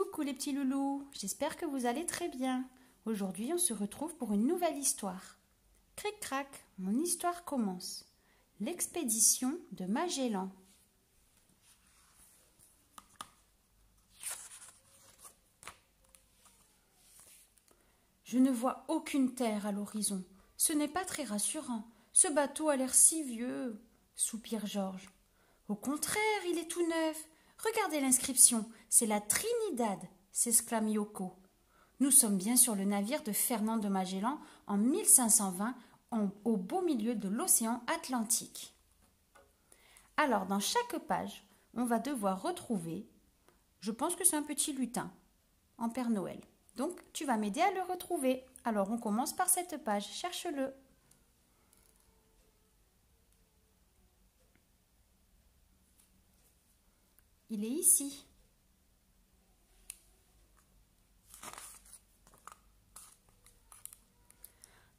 Coucou les petits loulous, j'espère que vous allez très bien. Aujourd'hui, on se retrouve pour une nouvelle histoire. Cric-crac, mon histoire commence. L'expédition de Magellan. Je ne vois aucune terre à l'horizon. Ce n'est pas très rassurant. Ce bateau a l'air si vieux, soupire Georges. Au contraire, il est tout neuf. Regardez l'inscription, c'est la Trinidad, s'exclame Yoko. Nous sommes bien sur le navire de Fernand de Magellan en 1520, au beau milieu de l'océan Atlantique. Alors, dans chaque page, on va devoir retrouver, je pense que c'est un petit lutin, en Père Noël. Donc, tu vas m'aider à le retrouver. Alors, on commence par cette page. Cherche-le. Il est ici.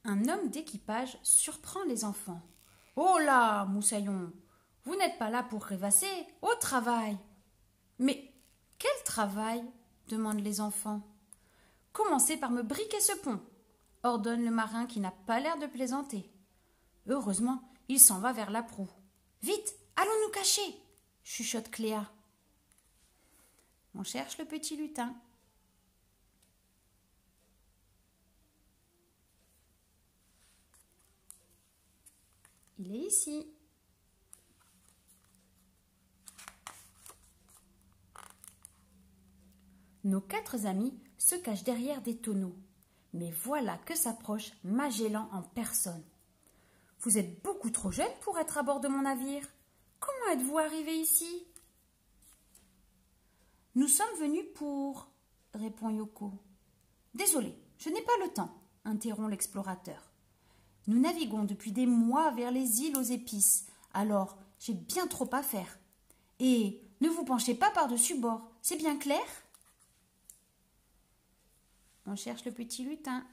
Un homme d'équipage surprend les enfants. « Oh là, moussaillon, vous n'êtes pas là pour rêvasser, au travail !»« Mais quel travail ?» demandent les enfants. « Commencez par me briquer ce pont !» ordonne le marin qui n'a pas l'air de plaisanter. Heureusement, il s'en va vers la proue. « Vite, allons nous cacher !» chuchote Cléa. On cherche le petit lutin. Il est ici. Nos 4 amis se cachent derrière des tonneaux. Mais voilà que s'approche Magellan en personne. « Vous êtes beaucoup trop jeune pour être à bord de mon navire. Comment êtes-vous arrivé ici ?»« Nous sommes venus pour... » répond Yoko. « Désolé, je n'ai pas le temps, » interrompt l'explorateur. « Nous naviguons depuis des mois vers les îles aux épices, alors j'ai bien trop à faire. Et ne vous penchez pas par-dessus bord, c'est bien clair ?» On cherche le petit lutin.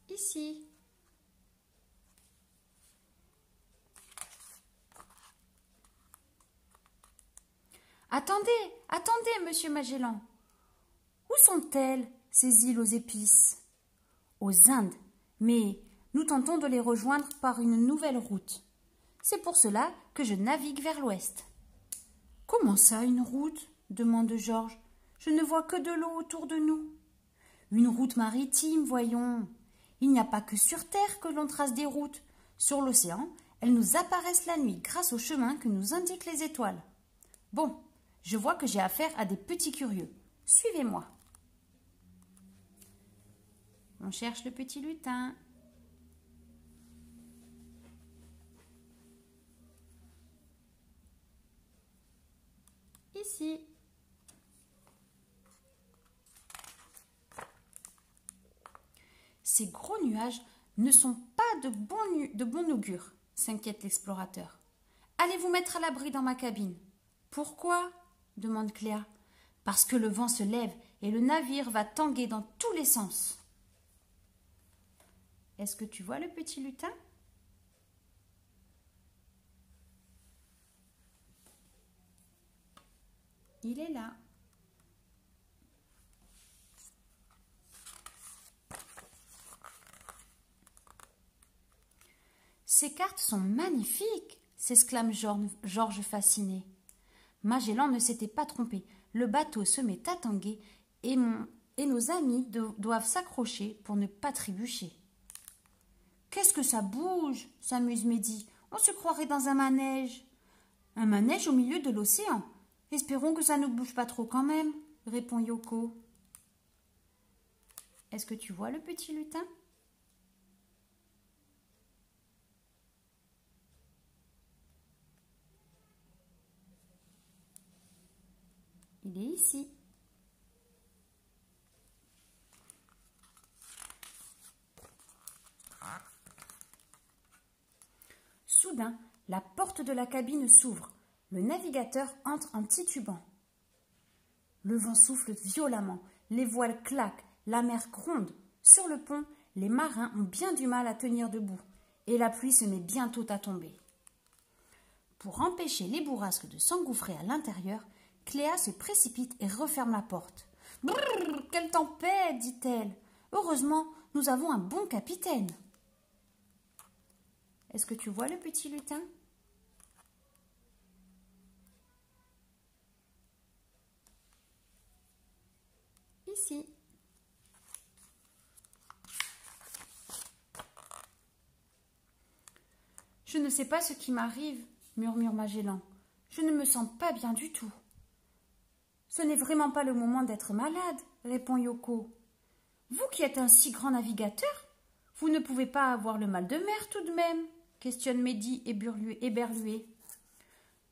Ici. Attendez, attendez, monsieur Magellan. Où sont-elles, ces îles aux épices? Aux Indes, mais nous tentons de les rejoindre par une nouvelle route. C'est pour cela que je navigue vers l'ouest. Comment ça, une route? Demande Georges. Je ne vois que de l'eau autour de nous. Une route maritime, voyons. Il n'y a pas que sur terre que l'on trace des routes. Sur l'océan, elles nous apparaissent la nuit grâce au chemin que nous indiquent les étoiles. Bon, je vois que j'ai affaire à des petits curieux. Suivez-moi. On cherche le petit lutin. Ici. Ces gros nuages ne sont pas de bon augure, s'inquiète l'explorateur. Allez vous mettre à l'abri dans ma cabine. Pourquoi? Demande Cléa. Parce que le vent se lève et le navire va tanguer dans tous les sens. Est-ce que tu vois le petit lutin? Il est là. Ces cartes sont magnifiques, s'exclame Georges fasciné. Magellan ne s'était pas trompé. Le bateau se met à tanguer et nos amis doivent s'accrocher pour ne pas trébucher. Qu'est-ce que ça bouge? S'amuse Mehdi. On se croirait dans un manège. Un manège au milieu de l'océan. Espérons que ça ne bouge pas trop quand même, répond Yoko. Est-ce que tu vois le petit lutin? Il est ici. Soudain, la porte de la cabine s'ouvre. Le navigateur entre en titubant. Le vent souffle violemment, les voiles claquent, la mer gronde. Sur le pont, les marins ont bien du mal à tenir debout, et la pluie se met bientôt à tomber. Pour empêcher les bourrasques de s'engouffrer à l'intérieur, Cléa se précipite et referme la porte. « Brrr, quelle tempête !» dit-elle. « Heureusement, nous avons un bon capitaine. » Est-ce que tu vois le petit lutin? Ici. Je ne sais pas ce qui m'arrive, murmure Magellan. Je ne me sens pas bien du tout. Ce n'est vraiment pas le moment d'être malade, répond Yoko. Vous qui êtes un si grand navigateur, vous ne pouvez pas avoir le mal de mer tout de même, questionne Mehdi éberlué.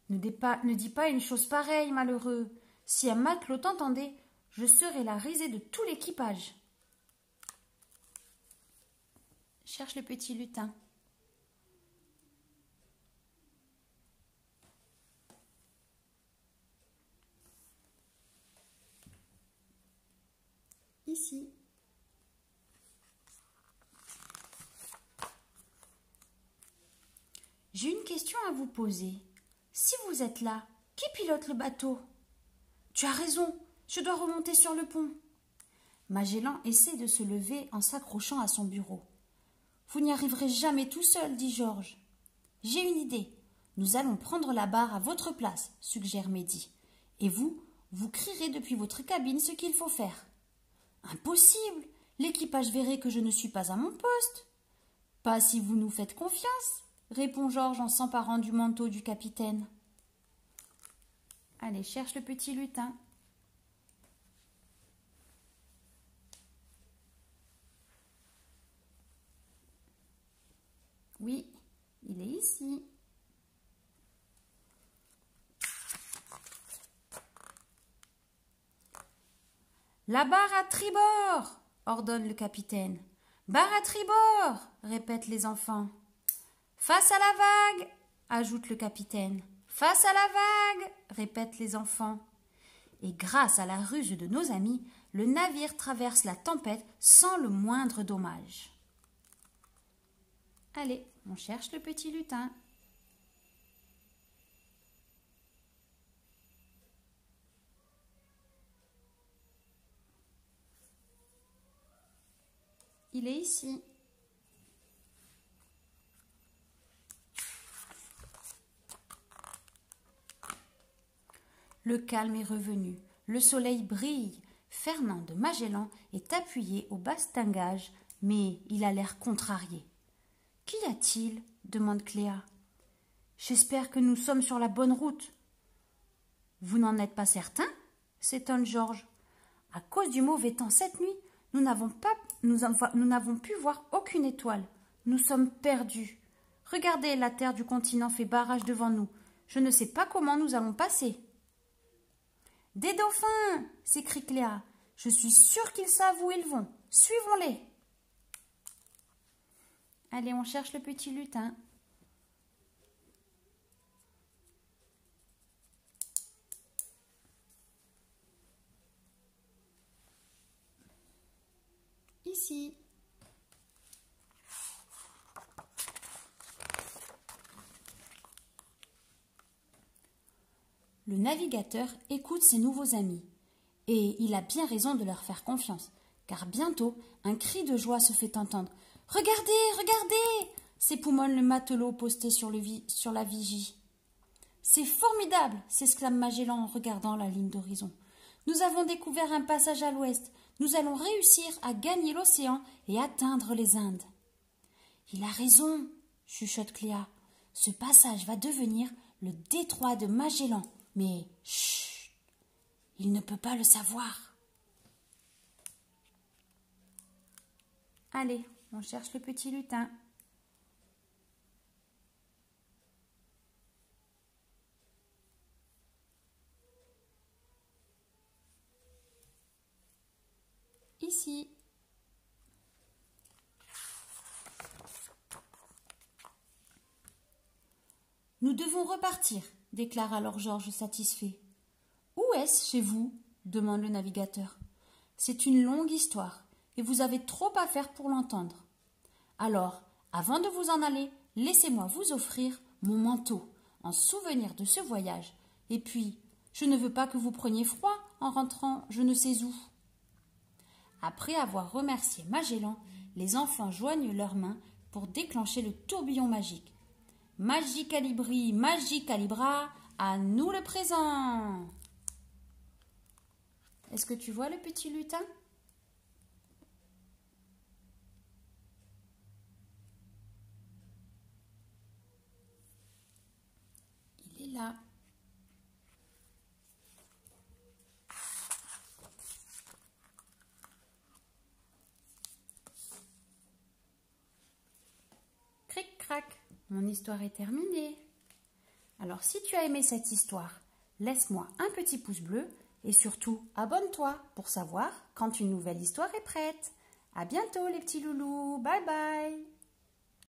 Ne dis pas une chose pareille, malheureux. Si un matelot t'entendait, je serais la risée de tout l'équipage. Cherche le petit lutin. Ici. J'ai une question à vous poser. Si vous êtes là, qui pilote le bateau? Tu as raison, je dois remonter sur le pont. Magellan essaie de se lever en s'accrochant à son bureau. Vous n'y arriverez jamais tout seul, dit Georges. J'ai une idée. Nous allons prendre la barre à votre place, suggère Mehdi. Et vous crierez depuis votre cabine ce qu'il faut faire. Impossible. L'équipage verrait que je ne suis pas à mon poste. Pas si vous nous faites confiance, répond Georges en s'emparant du manteau du capitaine. Allez, cherche le petit lutin. Oui, il est ici. La barre à tribord, ordonne le capitaine. Barre à tribord, répètent les enfants. Face à la vague, ajoute le capitaine. Face à la vague, répètent les enfants. Et grâce à la ruse de nos amis, le navire traverse la tempête sans le moindre dommage. Allez, on cherche le petit lutin. Il est ici. Le calme est revenu, le soleil brille. Fernand de Magellan est appuyé au bastingage, mais il a l'air contrarié. « Qu'y a-t-il » demande Cléa. « J'espère que nous sommes sur la bonne route. »« Vous n'en êtes pas certain ?» s'étonne Georges. « À cause du mauvais temps cette nuit, nous n'avons pu voir aucune étoile. Nous sommes perdus. Regardez, la terre du continent fait barrage devant nous. Je ne sais pas comment nous allons passer. »« Des dauphins !» s'écrie Cléa. « Je suis sûre qu'ils savent où ils vont. Suivons-les !» Allez, on cherche le petit lutin. Ici. Le navigateur écoute ses nouveaux amis. Et il a bien raison de leur faire confiance, car bientôt un cri de joie se fait entendre. « Regardez, regardez !» s'époumonne le matelot posté sur la vigie. « C'est formidable !» s'exclame Magellan en regardant la ligne d'horizon. « Nous avons découvert un passage à l'ouest. Nous allons réussir à gagner l'océan et atteindre les Indes. »« Il a raison !» chuchote Cléa. « Ce passage va devenir le détroit de Magellan. Mais chut, il ne peut pas le savoir. » Allez, on cherche le petit lutin. Ici. Nous devons repartir, déclare alors Georges satisfait. Où est-ce chez vous ? Demande le navigateur. C'est une longue histoire, et vous avez trop à faire pour l'entendre. Alors, avant de vous en aller, laissez-moi vous offrir mon manteau, en souvenir de ce voyage. Et puis, je ne veux pas que vous preniez froid en rentrant je ne sais où. » Après avoir remercié Magellan, les enfants joignent leurs mains pour déclencher le tourbillon magique. Magicalibri, magicalibra, à nous le présent. Est-ce que tu vois le petit lutin? Il est là. Cric-crac, mon histoire est terminée. Alors si tu as aimé cette histoire, laisse-moi un petit pouce bleu et surtout abonne-toi pour savoir quand une nouvelle histoire est prête. À bientôt les petits loulous, bye bye.